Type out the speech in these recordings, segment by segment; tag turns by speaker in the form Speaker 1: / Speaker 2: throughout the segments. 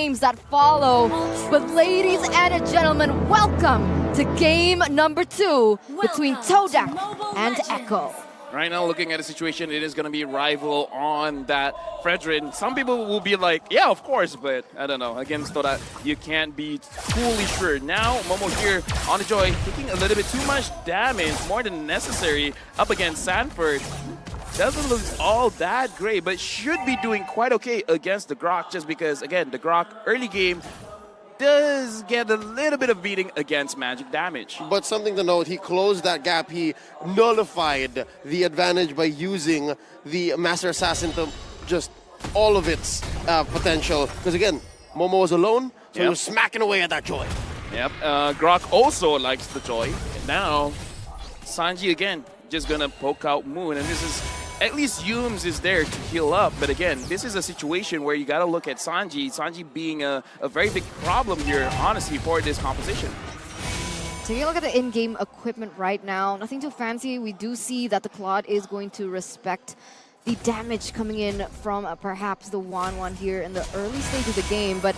Speaker 1: games that follow. But ladies and gentlemen, welcome to game number 2 between TODAK and Echo.
Speaker 2: Right now, looking at the situation, it is going to be rival on that Fredrin. Some people will be like, yeah, of course, but I don't know. Against TODAK, you can't be fully sure. Now, Momo here on the Joy, taking a little bit too much damage, more than necessary, up against Sanford. Doesn't look all that great, but should be doing quite okay against the Grok, just because, again, the Grok early game does get a little bit of beating against magic damage.
Speaker 3: But something to note, he closed that gap. He nullified the advantage by using the Master Assassin to just all of its potential. Because again, Momo was alone, so he was smacking away at that Joy.
Speaker 2: Yep, Grok also likes the Joy. And now, Sanji again, just gonna poke out Moon, and this is, at least Yums is there to heal up, but again, this is a situation where you gotta look at Sanji. Sanji being a very big problem here, honestly, for this composition.
Speaker 1: Taking a look at the in-game equipment right now, nothing too fancy. We do see that the Claude is going to respect the damage coming in from perhaps the Wanwan here in the early stage of the game, but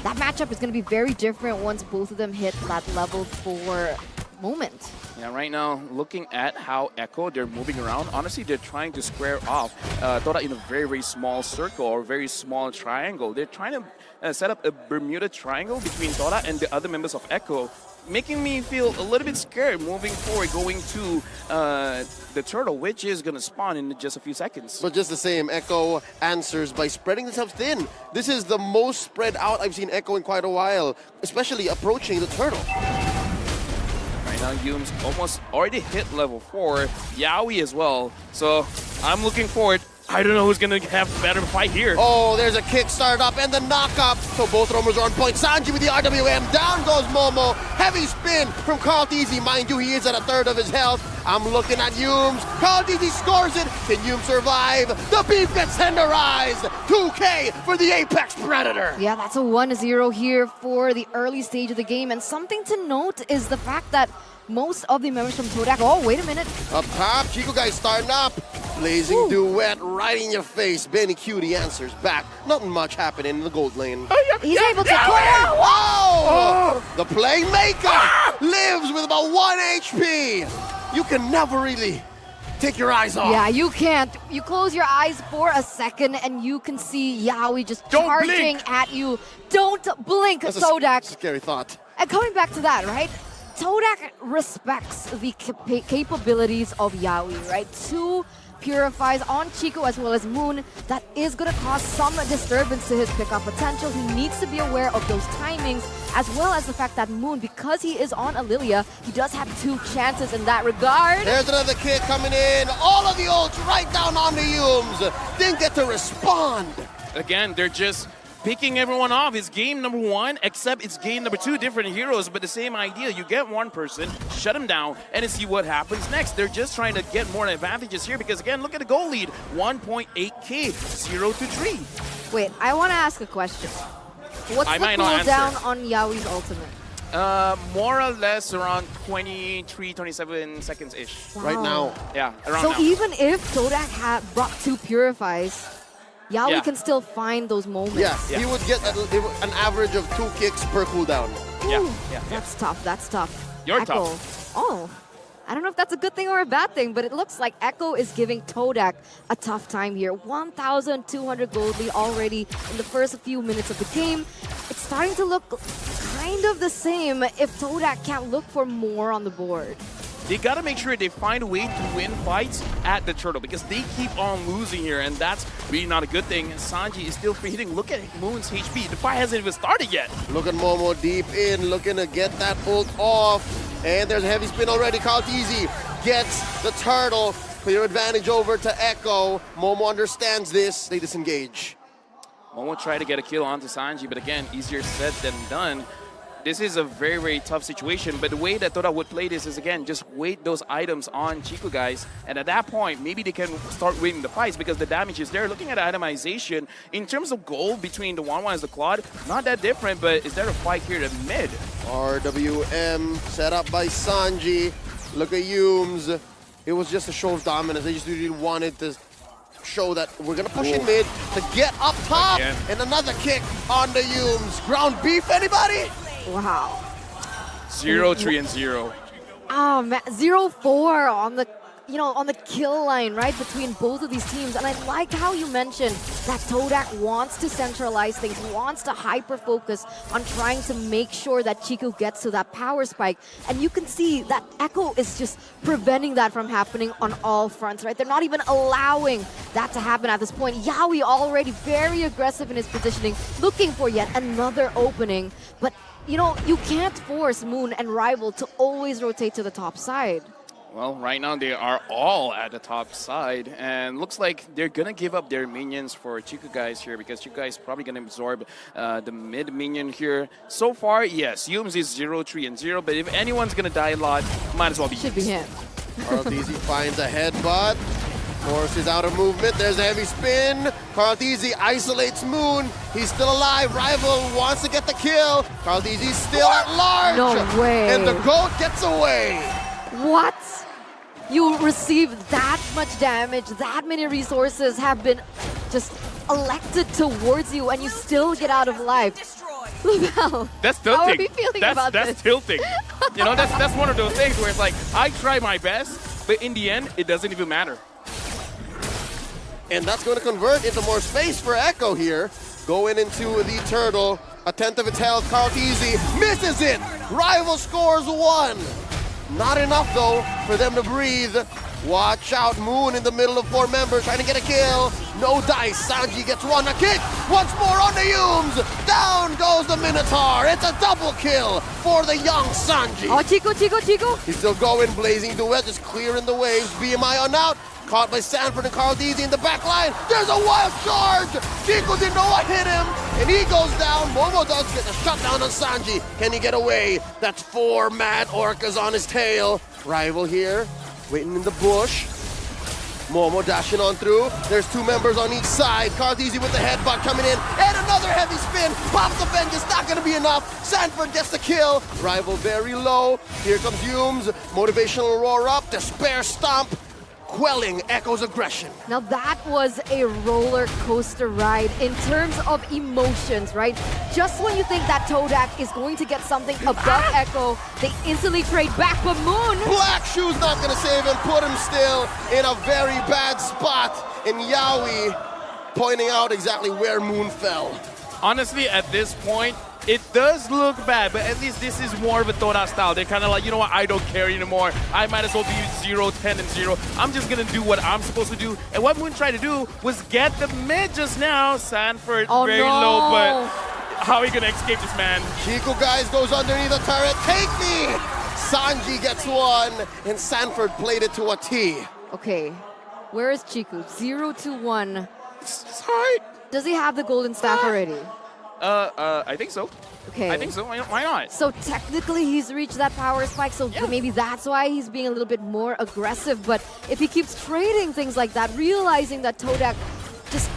Speaker 1: that matchup is gonna be very different once both of them hit that level 4 moment.
Speaker 2: Yeah, right now, looking at how Echo, they're moving around, honestly, they're trying to square off TODAK in a very, very small circle or very small triangle. They're trying to set up a Bermuda Triangle between TODAK and the other members of Echo, making me feel a little bit scared moving forward, going to the turtle, which is going to spawn in just a few seconds.
Speaker 3: But just the same, Echo answers by spreading themselves thin. This is the most spread out I've seen Echo in quite a while, especially approaching the turtle.
Speaker 2: Right now, Yums almost already hit level 4, Yaoi as well. So I'm looking forward. I don't know who's going to have better fight here.
Speaker 3: Oh, there's a kick started up and the knock-up. So both roamers are on point. Sanji with the RWM. Down goes Momo. Heavy spin from Carl Teasy. Mind you, he is at a third of his health. I'm looking at Yums. Carl Teasy scores it. Can Yums survive? The beef gets tenderized. 2K for the Apex Predator.
Speaker 1: Yeah, that's a 1-0 here for the early stage of the game. And something to note is the fact that most of the members from TODAK, oh, wait a minute.
Speaker 3: Up top, Chico guys starting up. Blazing duet right in your face. Benny Cutie answers back. Nothing much happening in the gold lane.
Speaker 1: He's able to pull out.
Speaker 3: Oh! The playmaker lives with about 1 HP. You can never really take your eyes off.
Speaker 1: Yeah, you can't. You close your eyes for a second and you can see Yaoi just charging at you. Don't blink,
Speaker 3: That's
Speaker 1: TODAK.
Speaker 3: a scary thought.
Speaker 1: And coming back to that, right? TODAK respects the capabilities of Yaoi, right? 2 purifies on Chico as well as Moon. That is going to cause some disturbance to his pickup potential. He needs to be aware of those timings, as well as the fact that Moon, because he is on Alilia, he does have 2 chances in that regard.
Speaker 3: There's another kick coming in. All of the ults right down on the Yums. Didn't get to respond.
Speaker 2: Again, they're just picking everyone off. It's game number 1, except it's game number 2, different heroes, but the same idea. You get one person, shut him down, and then see what happens next. They're just trying to get more advantages here because, again, look at the goal lead. 1.8k, 0-3.
Speaker 1: Wait, I want to ask a question. What's the cooldown on Yaoi's ultimate?
Speaker 2: More or less around 23, 27 seconds-ish.
Speaker 1: Wow.
Speaker 3: Right now.
Speaker 2: Yeah, around
Speaker 1: so
Speaker 2: now.
Speaker 1: even if TODAK had brought 2 purifies, Yaoi can still find those moments.
Speaker 3: Yeah, he would get an average of 2 kicks per cooldown.
Speaker 2: Yeah.
Speaker 1: That's tough, that's tough.
Speaker 2: You're
Speaker 1: Echo.
Speaker 2: tough.
Speaker 1: Oh, I don't know if that's a good thing or a bad thing, but it looks like Echo is giving TODAK a tough time here. 1,200 gold lead already in the first few minutes of the game. It's starting to look kind of the same if TODAK can't look for more on the board.
Speaker 2: They gotta make sure they find a way to win fights at the turtle because they keep on losing here, and that's really not a good thing. Sanji is still free hitting. Look at Moon's HP. The fight hasn't even started yet.
Speaker 3: Look at Momo deep in, looking to get that ult off. And there's a heavy spin already. Kaltizi gets the turtle. Clear advantage over to Echo. Momo understands this. They disengage.
Speaker 2: Momo tried to get a kill onto Sanji, but again, easier said than done. This is a very, very tough situation, but the way that TODAK would play this is, again, just wait those items on Chico guys, and at that point, maybe they can start winning the fights because the damage is there. Looking at itemization, in terms of gold between the Wanwan and the Claude, not that different, but is there a fight here in mid?
Speaker 3: RWM set up by Sanji. Look at Yums. It was just a show of dominance. They just really wanted to show that we're gonna push in mid to get up top.
Speaker 2: Again.
Speaker 3: And another kick on the Yumes. Ground beef, anybody?
Speaker 1: Wow.
Speaker 2: 0-3-0.
Speaker 1: Oh man, 0-4 on the on the kill line, right, between both of these teams. And I like how you mentioned that TODAK wants to centralize things, wants to hyper-focus on trying to make sure that Chico gets to that power spike. And you can see that Echo is just preventing that from happening on all fronts, right? They're not even allowing that to happen at this point. Yawi already very aggressive in his positioning, looking for yet another opening. But, you can't force Moon and Rival to always rotate to the top side.
Speaker 2: Well, right now they are all at the top side, and looks like they're gonna give up their minions for Chico guys here, because Chico guys probably gonna absorb the mid minion here. So far, yes, Yumes is 0-3-0, but if anyone's gonna die a lot, might as well be
Speaker 1: Should be him.
Speaker 3: Carlteasy finds a headbutt. Forces out of movement. There's a heavy spin. Carlteasy isolates Moon. He's still alive. Rival wants to get the kill. Carlteasy's still at large.
Speaker 1: No way.
Speaker 3: And the GOAT gets away.
Speaker 1: What? You received that much damage, that many resources have been just elected towards you, and you still get out of life. Lavelle,
Speaker 2: That's tilting.
Speaker 1: how are you feeling about
Speaker 2: that's
Speaker 1: this?
Speaker 2: tilting. That's one of those things where it's like, I try my best, but in the end, it doesn't even matter.
Speaker 3: And that's going to convert into more space for Echo here. Going into the turtle. A tenth of its health. Carlteasy misses it. Rival scores 1. Not enough, though, for them to breathe. Watch out, Moon in the middle of 4 members trying to get a kill. No dice. Sanji gets 1. A kick. Once more on the Yumes. Down goes the Minotaur. It's a double kill for the young Sanji.
Speaker 1: Oh, Chico.
Speaker 3: He's still going. Blazing duet, just clearing the waves. BMI on out. Caught by Sanford and Carlteasy in the back line. There's a wild charge. Chico didn't know what hit him. And he goes down. Momo does get the shutdown on Sanji. Can he get away? That's 4 mad orcas on his tail. Rival here, waiting in the bush. Momo dashing on through. There's 2 members on each side. Carlteasy with the headbutt coming in. And another heavy spin. Pops the vengeance. Not going to be enough. Sanford gets the kill. Rival very low. Here comes Yumes. Motivational roar up. Despair stomp. Quelling Echo's aggression.
Speaker 1: Now that was a roller coaster ride in terms of emotions, right? Just when you think that TODAK is going to get something above Echo, they instantly trade back, but Moon.
Speaker 3: Black Shoe's not going to save him, put him still in a very bad spot. And Yawi pointing out exactly where Moon fell.
Speaker 2: Honestly, at this point, it does look bad, but at least this is more of a TODAK style. They're kind of like, you know what, I don't care anymore. I might as well be 0-10-0. I'm just going to do what I'm supposed to do. And what Moon tried to do was get the mid just now. Sanford very low, but how are you going to escape this, man?
Speaker 3: Chico guys goes underneath the turret. Take me! Sanji gets 1, and Sanford played it to a T.
Speaker 1: Okay, where is Chico? 0-1.
Speaker 2: Sorry.
Speaker 1: Does he have the golden staff already?
Speaker 2: I think so.
Speaker 1: Okay.
Speaker 2: I think so. Why not?
Speaker 1: So technically he's reached that power spike, so maybe that's why he's being a little bit more aggressive. But if he keeps trading things like that, realizing that TODAK just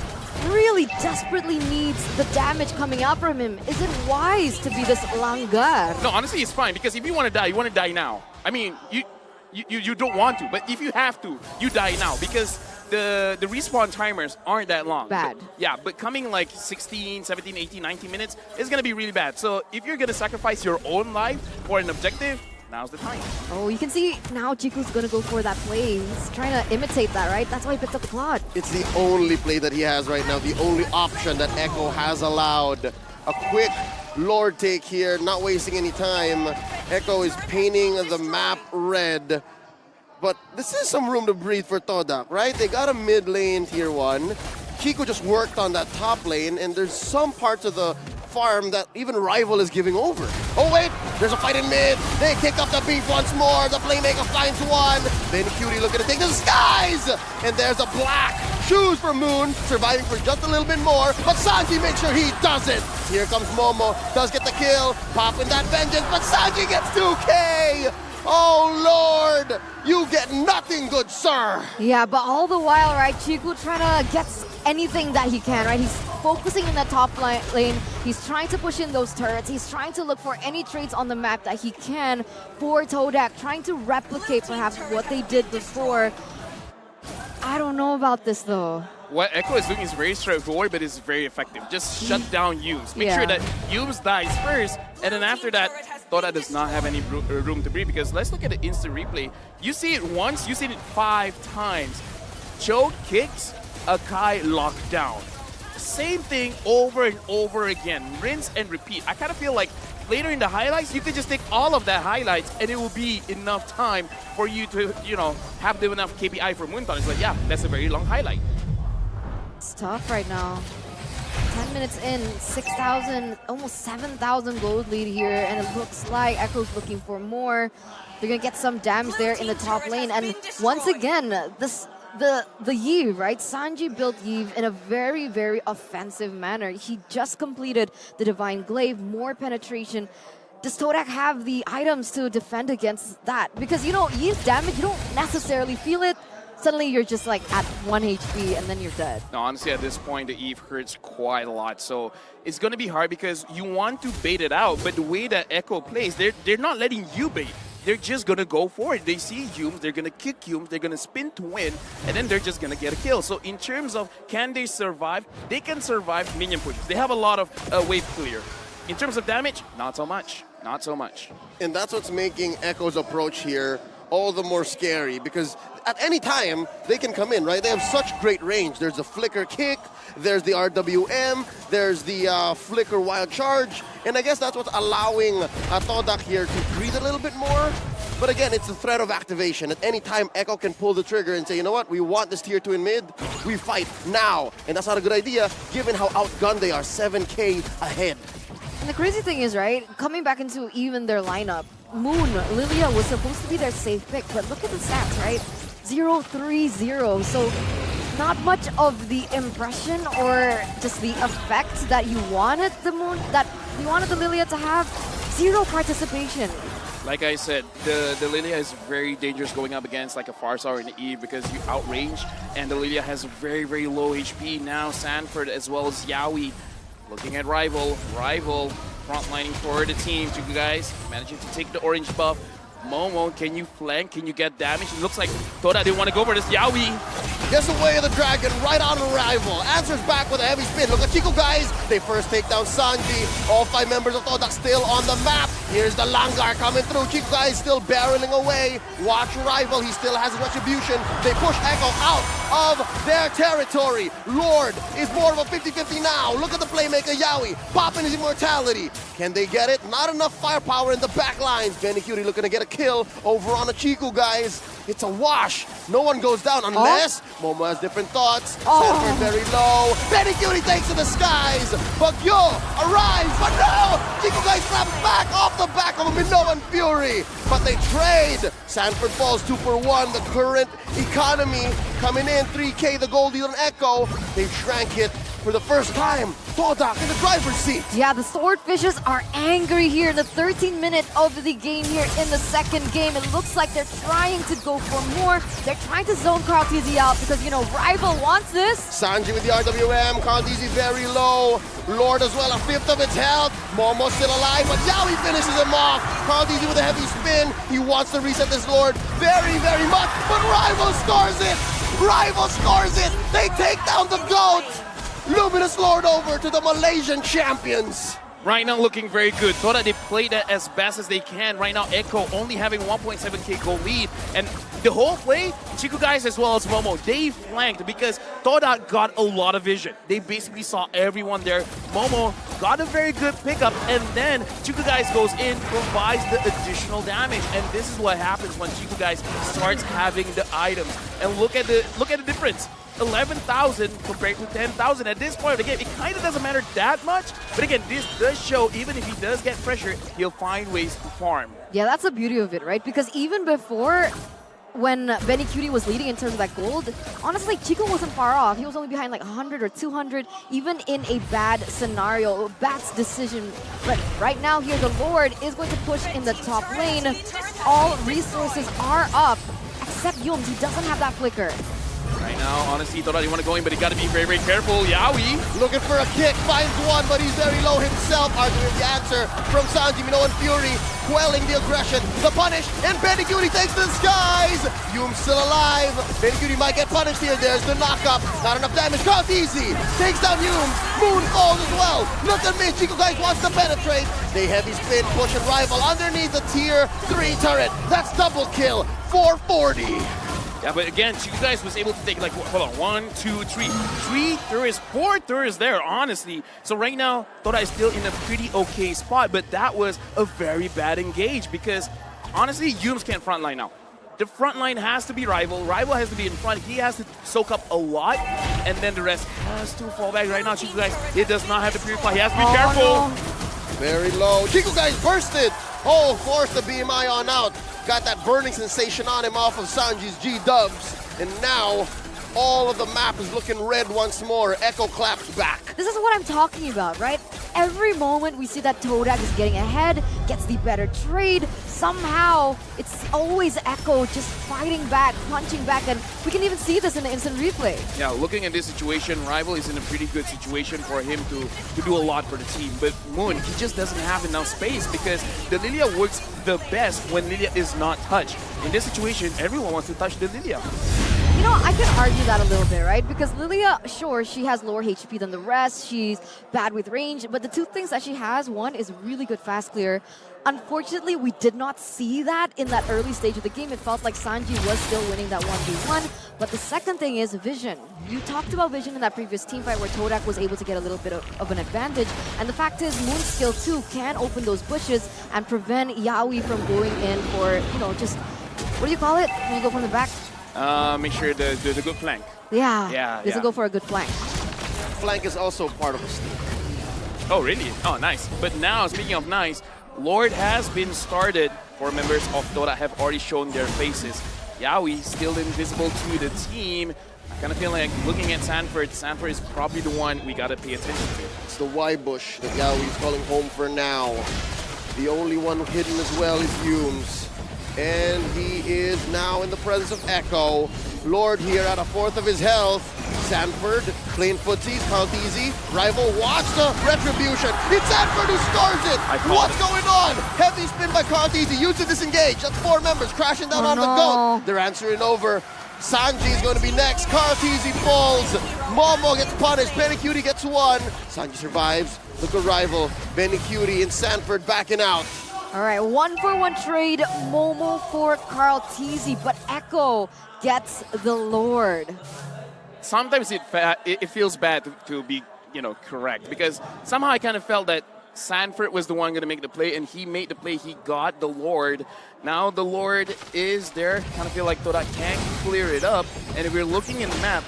Speaker 1: really desperately needs the damage coming out from him, is it wise to be this langgar?
Speaker 2: No, honestly, it's fine, because if you want to die now. I mean, you don't want to, but if you have to, you die now, because the respawn timers aren't that long.
Speaker 1: Bad.
Speaker 2: But coming like 16, 17, 18, 19 minutes is going to be really bad. So if you're going to sacrifice your own life for an objective, now's the time.
Speaker 1: Oh, you can see now Chico's going to go for that play. He's trying to imitate that, right? That's why he picked up the Claude.
Speaker 3: It's the only play that he has right now, the only option that Echo has allowed. A quick Lord take here, not wasting any time. Echo is painting the map red. But this is some room to breathe for TODAK, right? They got a mid lane tier 1. Chico just worked on that top lane, and there's some parts of the farm that even Rival is giving over. Oh wait, there's a fight in mid. They kick up the beef once more. The Playmaker finds 1. Then Cutie looking to take the skies. And there's a Black Shoes for Moon, surviving for just a little bit more. But Sanji makes sure he doesn't. Here comes Momo, does get the kill. Popping that vengeance, but Sanji gets 2K. Oh Lord, you get nothing, good sir.
Speaker 1: Yeah, but all the while, right, Chico trying to get anything that he can, right? He's focusing in the top lane. He's trying to push in those turrets. He's trying to look for any trades on the map that he can for TODAK, trying to replicate perhaps what they did before. I don't know about this though.
Speaker 2: what Echo is doing is very straightforward, but it's very effective. Just shut down Yumes. Make
Speaker 1: Yeah.
Speaker 2: sure that Yumes dies first, and then after that, TODAK does not have any room to breathe. Because let's look at the instant replay. You see it once, you see it 5 times. Choke kicks, Akai locked down. Same thing over and over again. Rinse and repeat. I kind of feel like later in the highlights, you could just take all of that highlights and it will be enough time for you to, you know, have the enough KPI for Moonton. It's like, yeah, that's a very long highlight.
Speaker 1: It's tough right now. 10 minutes in, 6,000, almost 7,000 gold lead here, and it looks like Echo's looking for more. They're gonna get some damage there in the top lane, and once again, the Yve, right? Sanji built Yve in a very, very offensive manner. He just completed the Divine Glaive, more penetration. Does TODAK have the items to defend against that? Because, you know, Yve's damage, you don't necessarily feel it. Suddenly you're just like at 1 HP and then you're dead.
Speaker 2: No, honestly, at this point, the Eve hurts quite a lot. So it's going to be hard because you want to bait it out, but the way that Echo plays, they're not letting you bait. They're just going to go for it. They see Yumes, they're going to kick Yumes, they're going to spin to win, and then they're just going to get a kill. So in terms of can they survive, they can survive minion pushes. They have a lot of wave clear. In terms of damage, not so much. Not so much.
Speaker 3: And that's what's making Echo's approach here all the more scary, because at any time they can come in, right? They have such great range. There's the flicker kick, there's the RWM, there's the flicker wild charge, and I guess that's what's allowing TODAK here to breathe a little bit more. But again, it's the threat of activation. At any time, Echo can pull the trigger and say, you know what, we want this tier 2 in mid, we fight now. And that's not a good idea, given how outgunned they are, 7K ahead.
Speaker 1: And the crazy thing is, right, coming back into even their lineup, Moon, Lilia was supposed to be their safe pick, but look at the stats, right? 0-3-0, so not much of the impression or just the effect that you wanted the Moon, that you wanted the Lilia to have. 0 participation.
Speaker 2: Like I said, the Lilia is very dangerous going up against like a Farsa or an Eve because you outrange, and the Lilia has very, very low HP. Now Sanford as well as Yaoi looking at Rival frontlining for the team. You guys managing to take the orange buff. Momo, can you flank? Can you get damage? It looks like TODAK didn't want to go for this. Yaoi
Speaker 3: Gets away of the dragon, right on arrival. Answers back with a heavy spin. Look at Chico, guys. They first take down Sanji. All 5 members of TODAK still on the map. Here's the Langar coming through. Chico, guys, still barreling away. Watch Rival. He still has retribution. They push Echo out of their territory. Lord is more of a 50-50 now. Look at the playmaker, Yaoi, popping his immortality. Can they get it? Not enough firepower in the back lines. Benny Cutie looking to get a kill over on the Chico, guys. It's a wash. No one goes down unless Momo has different thoughts. Sanford very low. Benny Cutie takes to the skies. Bagyo arrives, but no! Chico, guys, snaps back off the back of a Minoan Fury. But they trade. Sanford falls 2 for 1. The current economy coming in. 3K, the gold deal on Echo. They shrank it for the first time. TODAK in the driver's seat.
Speaker 1: Yeah, the Swordfishes are angry here in the 13th minute of the game here in the second game. It looks like they're trying to go for more. They're trying to zone Carl TZ out because, you know, Rival wants this.
Speaker 3: Sanji with the RWM. Carl DZ very low. Lord as well, a 5th of its health. Momo still alive, but Yaoi finishes him off. Carl DZ with a heavy spin. He wants to reset this Lord very, very much, but Rival scores it. Rival scores it. They take down the GOAT. Luminous Lord over to the Malaysian champions.
Speaker 2: right now looking very good. TODAK, they played it as best as they can. Right now, Echo only having 1.7k goal lead. And the whole play, Chico guys as well as Momo, they flanked because TODAK got a lot of vision. They basically saw everyone there. Momo got a very good pickup, and then Chico guys goes in, provides the additional damage. And this is what happens when Chico guys starts having the items. And look at the difference. 11,000 compared to 10,000 at this point of the game. It kind of doesn't matter that much, but again, this does show even if he does get pressure, he'll find ways to farm.
Speaker 1: Yeah, that's the beauty of it, right? Because even before, when Benny Cutie was leading in terms of that gold, honestly, Chico wasn't far off. He was only behind like 100 or 200, even in a bad scenario, bad decision. But right now here, the Lord is going to push in the top lane. All resources are up, except Yumes. He doesn't have that flicker.
Speaker 2: Right now, honestly, TODAK, you want to go in, but you got to be very, very careful. Yawi.
Speaker 3: Looking for a kick, finds one, but he's very low himself. Arguing the answer from Sanji, Minoan Fury, quelling the aggression, the punish, and Benny Cutie takes the skies. Yum's still alive. Benny Cutie might get punished here. There's the knock-up. Not enough damage. Caught easy. Takes down Yum. Moon falls as well. Look at me. Chico Guys wants to penetrate. They heavy spin, push and rival underneath the tier 3 turret. That's double kill. 440.
Speaker 2: Yeah, but again, you guys was able to take like, hold on, 1, 2, 3. 3 turrets, 4 turrets there, honestly. So right now, TODAK is still in a pretty okay spot, but that was a very bad engage because honestly, Yums can't frontline now. The front line has to be Rival. Rival has to be in front. He has to soak up a lot, and then the rest has to fall back right now. Chico Guys, it does not have to purify. He has to be careful.
Speaker 1: No.
Speaker 3: Very low. Chico Guys bursted. Oh, forced the BMI on out. Got that burning sensation on him off of Sanji's G-dubs. And now, all of the map is looking red once more. Echo claps back.
Speaker 1: This is what I'm talking about, right? Every moment we see that TODAK is getting ahead, gets the better trade, somehow it's always Echo just fighting back, punching back, and we can even see this in the instant replay.
Speaker 2: Yeah, looking at this situation, Rival is in a pretty good situation for him to do a lot for the team. But Moon, he just doesn't have enough space because the Lilia works the best when Lilia is not touched. In this situation, everyone wants to touch the Lilia.
Speaker 1: You know, I can argue that a little bit, right? Because Lilia, sure, she has lower HP than the rest. She's bad with range. But the two things that she has, one is really good fast clear. Unfortunately, we did not see that in that early stage of the game. It felt like Sanji was still winning that 1v1. But the second thing is vision. You talked about vision in that previous team fight where TODAK was able to get a little bit of an advantage. And the fact is, Moon's skill too can open those bushes and prevent Yawi from going in for, you know, just, what do you call it when you go from the back?
Speaker 2: Make sure the good flank.
Speaker 1: Yeah, doesn't go for a good flank.
Speaker 3: Flank is also part of the sneak.
Speaker 2: Oh, really? Oh, nice. But now, speaking of nice, Lord has been started for members of TODAK have already shown their faces. Yawi still invisible to the team. I kind of feel like looking at Sanford, Sanford is probably the one we got to pay attention to.
Speaker 3: It's the Y bush that Yawi is calling home for now. The only one hidden as well is Yums. And he is now in the presence of Echo. Lord here at a fourth of his health. Sanford playing footsies, count easy. Rival, watch the retribution. It's Sanford who scores it. What's going on? Heavy spin by count easy. Used to disengage. That's 4 members crashing down on the goat. They're answering over. Sanji is going to be next. Kartizi falls. Momo gets punished. Benny Cutie gets 1. Sanji survives. Look at Rival. Benny Cutie and Sanford backing out.
Speaker 1: All right, 1-for-1 trade, Momo for Carl Teasy, but Echo gets the Lord.
Speaker 2: Sometimes it feels bad to be, you know, correct because somehow I kind of felt that Sanford was the one going to make the play and he made the play. He got the Lord. Now the Lord is there. Kind of feel like TODAK can clear it up. And if we're looking in the map,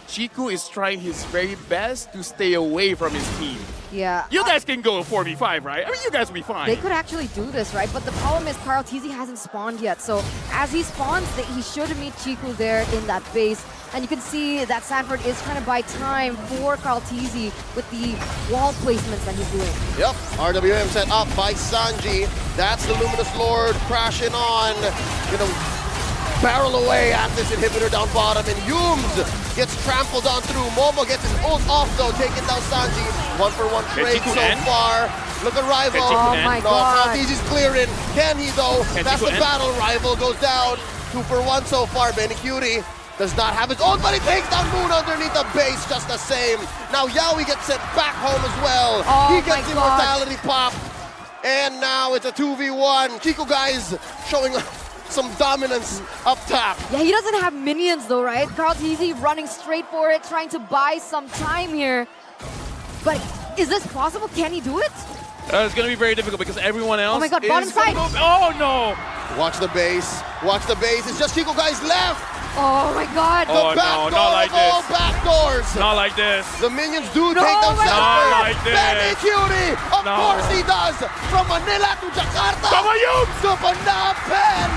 Speaker 2: Chiku is trying his very best to stay away from his team.
Speaker 1: Yeah.
Speaker 2: You guys can go 4v5, right? I mean, you guys will be fine.
Speaker 1: They could actually do this, right? But the problem is Carl Teasy hasn't spawned yet. So as he spawns, he should meet Chiku there in that base. And you can see that Sanford is trying to buy time for Carl Teasy with the wall placements that he's doing.
Speaker 3: Yep, RWM set up by Sanji. That's the Luminous Lord crashing on. Gonna barrel away at this inhibitor down bottom, and Yums gets trampled on through. Momo gets his ult off though, taking down Sanji. 1-for-1 trade so far. Look at Rival.
Speaker 1: Oh my God.
Speaker 3: Easy's clearing. Can he though? That's the
Speaker 2: end?
Speaker 3: battle. Rival goes down. 2-for-1 so far. Benny Cutie does not have his ult, but he takes down Moon underneath the base just the same. Now Yawi gets sent back home as well.
Speaker 1: Oh
Speaker 3: He gets
Speaker 1: my
Speaker 3: immortality pop. And now it's a 2v1. Chico Guys showing some dominance up top.
Speaker 1: Yeah, he doesn't have minions though, right? Carl Teasy running straight for it, trying to buy some time here. But is this possible? Can he do it?
Speaker 2: It's going to be very difficult because everyone else
Speaker 1: Oh my God, bottom side.
Speaker 2: Oh, no.
Speaker 3: Watch the base. Watch the base. It's just Chico Guys left.
Speaker 1: Oh my God.
Speaker 2: Oh, no, not like
Speaker 3: all
Speaker 2: this.
Speaker 3: back doors.
Speaker 2: Not like this.
Speaker 3: The minions do take down
Speaker 1: my
Speaker 3: Sanford.
Speaker 2: God. Not like this.
Speaker 3: Benny Cutie. Of course he does. From Manila to Jakarta.
Speaker 2: Come on, you.
Speaker 3: To Phnom Penh.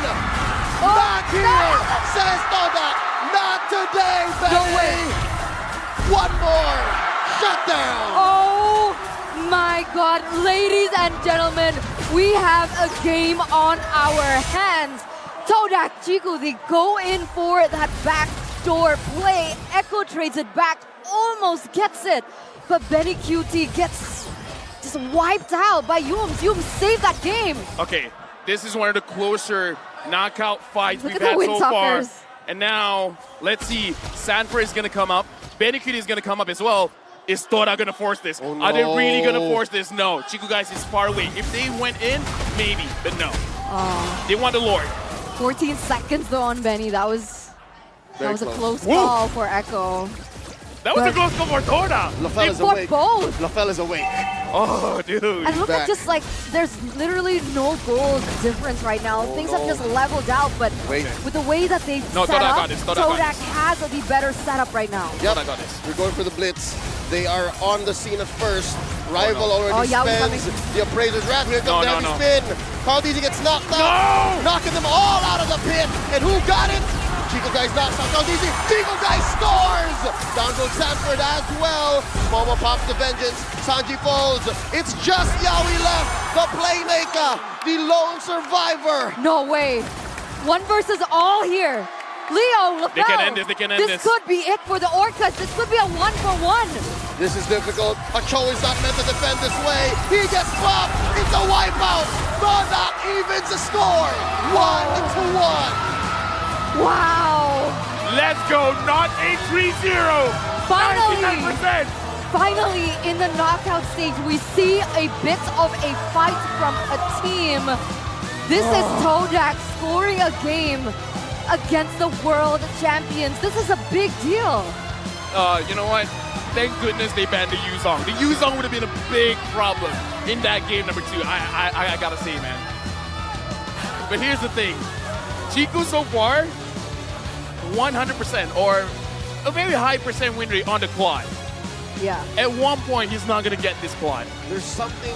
Speaker 3: Not here, says TODAK. Not today, Benny.
Speaker 1: No way.
Speaker 3: One more. Shut down.
Speaker 1: Oh my God. Ladies and gentlemen, we have a game on our hands. TODAK, Chiku, they go in for that back backdoor play. Echo trades it back, almost gets it. But Benny QT gets just wiped out by Yums. Yums saved that game.
Speaker 2: Okay, this is one of the closer knockout fights
Speaker 1: Look
Speaker 2: we've
Speaker 1: at the
Speaker 2: had so far.
Speaker 1: Windsuckers.
Speaker 2: And now, let's see, Sanford is gonna come up. Benny QT is gonna come up as well. Is TODAK gonna force this?
Speaker 3: Oh,
Speaker 2: Are they really gonna
Speaker 3: no.
Speaker 2: force this? No. Chico guys is far away. If they went in, maybe, but no. They want the Lord.
Speaker 1: 14 seconds though on Benny. That was
Speaker 3: Very
Speaker 1: a
Speaker 3: close.
Speaker 1: close
Speaker 2: Woo.
Speaker 1: call for Echo.
Speaker 2: That was a
Speaker 1: But-
Speaker 2: close call for TODAK.
Speaker 3: LaFell is
Speaker 1: For
Speaker 3: awake.
Speaker 1: both.
Speaker 3: LaFell is awake.
Speaker 2: Oh, dude.
Speaker 1: And look
Speaker 3: back.
Speaker 1: at just like, there's literally no goal difference right now.
Speaker 3: Oh,
Speaker 1: Things
Speaker 3: no.
Speaker 1: have just leveled out, but
Speaker 3: Wait.
Speaker 1: with the way that they've
Speaker 2: No,
Speaker 1: set
Speaker 2: TODAK
Speaker 1: up,
Speaker 2: got this, TODAK got
Speaker 1: TODAK
Speaker 2: this.
Speaker 1: has the better setup right now.
Speaker 3: Yep.
Speaker 2: TODAK got this.
Speaker 3: We're going for the blitz. They are on the scene at first. Rival
Speaker 2: Oh,
Speaker 1: no.
Speaker 3: already
Speaker 1: Oh, Yawi
Speaker 3: spends
Speaker 1: coming.
Speaker 3: the appraiser's wrath. Here comes the
Speaker 2: No,
Speaker 3: heavy
Speaker 2: no.
Speaker 3: spin. Caldese gets knocked out, knocking them all out of the pit. And who got it? Chico Guys knocks out Caldese. Chico Guys scores! Down goes Sanford as well. Momo pops the vengeance. Sanji falls. It's just Yawi left. The playmaker. The lone survivor.
Speaker 1: No way. One versus all here. Leo, LaFell.
Speaker 2: They can end this, they can end this.
Speaker 1: This could be it for the Orcas. This could be a 1-for-1.
Speaker 3: This is difficult. Acho is not meant to defend this way. He gets popped. It's a wipeout. TODAK evens the score. 1-1.
Speaker 1: Wow.
Speaker 2: Let's go, not a 3-0.
Speaker 1: Finally.
Speaker 2: 99%.
Speaker 1: Finally, in the knockout stage, we see a bit of a fight from a team. This is TODAK scoring a game against the world champions. This is a big deal.
Speaker 2: You know what? Thank goodness they banned the Yuzong. The Yuzong would have been a big problem in that game number 2. I gotta say, man. But here's the thing. Chico so far, 100% or a very high percent win rate on the quad.
Speaker 1: Yeah.
Speaker 2: At one point, he's not gonna get this quad.
Speaker 3: There's something